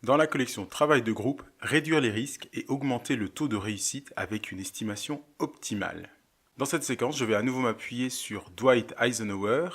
Dans la collection Travail de groupe, réduire les risques et augmenter le taux de réussite avec une estimation optimale. Dans cette séquence, je vais à nouveau m'appuyer sur Dwight Eisenhower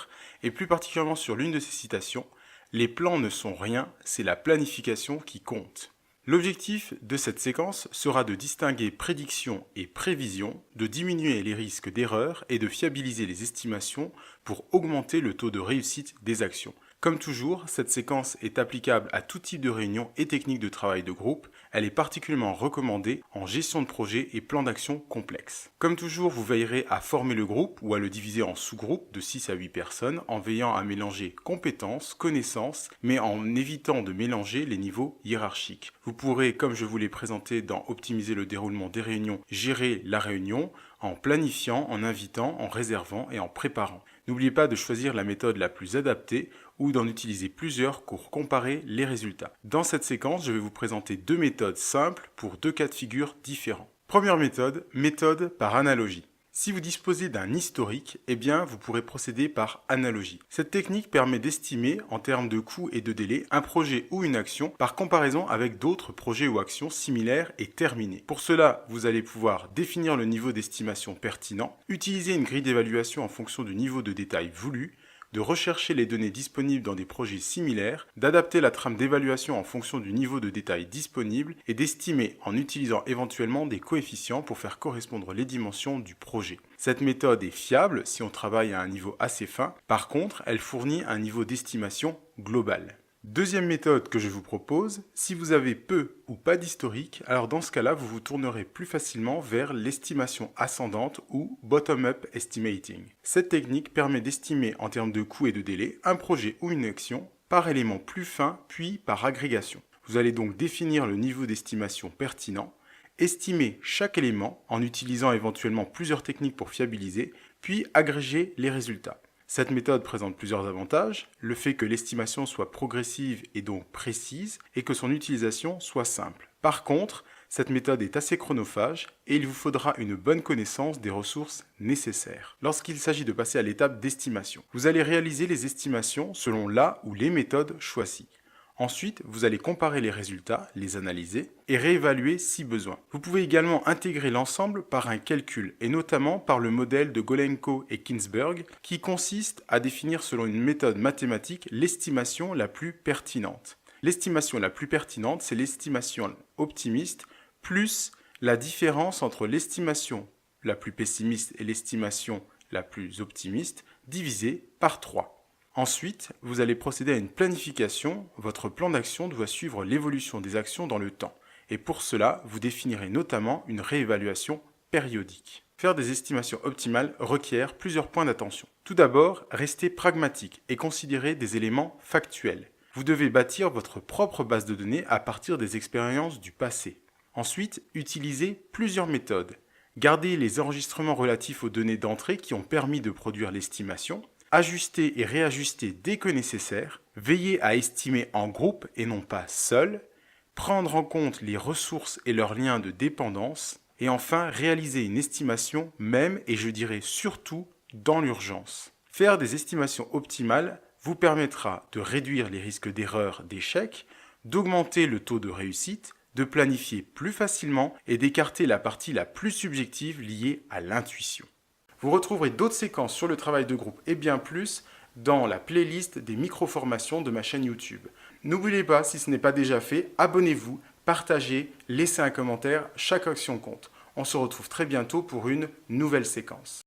et plus particulièrement sur l'une de ses citations: les plans ne sont rien, c'est la planification qui compte. L'objectif de cette séquence sera de distinguer prédiction et prévision, de diminuer les risques d'erreur et de fiabiliser les estimations pour augmenter le taux de réussite des actions. Comme toujours, cette séquence est applicable à tout type de réunion et technique de travail de groupe. Elle est particulièrement recommandée en gestion de projet et plan d'action complexe. Comme toujours, vous veillerez à former le groupe ou à le diviser en sous-groupes de 6 à 8 personnes en veillant à mélanger compétences, connaissances, mais en évitant de mélanger les niveaux hiérarchiques. Vous pourrez, comme je vous l'ai présenté dans Optimiser le déroulement des réunions, gérer la réunion en planifiant, en invitant, en réservant et en préparant. N'oubliez pas de choisir la méthode la plus adaptée ou d'en utiliser plusieurs pour comparer les résultats. Dans cette séquence, je vais vous présenter deux méthodes simples pour deux cas de figure différents. Première méthode, méthode par analogie. Si vous disposez d'un historique, eh bien vous pourrez procéder par analogie. Cette technique permet d'estimer, en termes de coûts et de délai, un projet ou une action par comparaison avec d'autres projets ou actions similaires et terminés. Pour cela, vous allez pouvoir définir le niveau d'estimation pertinent, utiliser une grille d'évaluation en fonction du niveau de détail voulu, de rechercher les données disponibles dans des projets similaires, d'adapter la trame d'évaluation en fonction du niveau de détail disponible et d'estimer en utilisant éventuellement des coefficients pour faire correspondre les dimensions du projet. Cette méthode est fiable si on travaille à un niveau assez fin, par contre, elle fournit un niveau d'estimation global. Deuxième méthode que je vous propose, si vous avez peu ou pas d'historique, alors dans ce cas-là, vous vous tournerez plus facilement vers l'estimation ascendante ou bottom-up estimating. Cette technique permet d'estimer en termes de coûts et de délai un projet ou une action par élément plus fin puis par agrégation. Vous allez donc définir le niveau d'estimation pertinent, estimer chaque élément en utilisant éventuellement plusieurs techniques pour fiabiliser, puis agréger les résultats. Cette méthode présente plusieurs avantages, le fait que l'estimation soit progressive et donc précise, et que son utilisation soit simple. Par contre, cette méthode est assez chronophage et il vous faudra une bonne connaissance des ressources nécessaires. Lorsqu'il s'agit de passer à l'étape d'estimation, vous allez réaliser les estimations selon la ou les méthodes choisies. Ensuite, vous allez comparer les résultats, les analyser et réévaluer si besoin. Vous pouvez également intégrer l'ensemble par un calcul et notamment par le modèle de Golenko et Kinsberg qui consiste à définir selon une méthode mathématique l'estimation la plus pertinente. L'estimation la plus pertinente, c'est l'estimation optimiste plus la différence entre l'estimation la plus pessimiste et l'estimation la plus optimiste divisée par 3. Ensuite, vous allez procéder à une planification. Votre plan d'action doit suivre l'évolution des actions dans le temps. Et pour cela, vous définirez notamment une réévaluation périodique. Faire des estimations optimales requiert plusieurs points d'attention. Tout d'abord, restez pragmatique et considérez des éléments factuels. Vous devez bâtir votre propre base de données à partir des expériences du passé. Ensuite, utilisez plusieurs méthodes. Gardez les enregistrements relatifs aux données d'entrée qui ont permis de produire l'estimation. Ajuster et réajuster dès que nécessaire, veiller à estimer en groupe et non pas seul, prendre en compte les ressources et leurs liens de dépendance, et enfin réaliser une estimation même et je dirais surtout dans l'urgence. Faire des estimations optimales vous permettra de réduire les risques d'erreur, d'échec, d'augmenter le taux de réussite, de planifier plus facilement et d'écarter la partie la plus subjective liée à l'intuition. Vous retrouverez d'autres séquences sur le travail de groupe et bien plus dans la playlist des micro-formations de ma chaîne YouTube. N'oubliez pas, si ce n'est pas déjà fait, abonnez-vous, partagez, laissez un commentaire, chaque action compte. On se retrouve très bientôt pour une nouvelle séquence.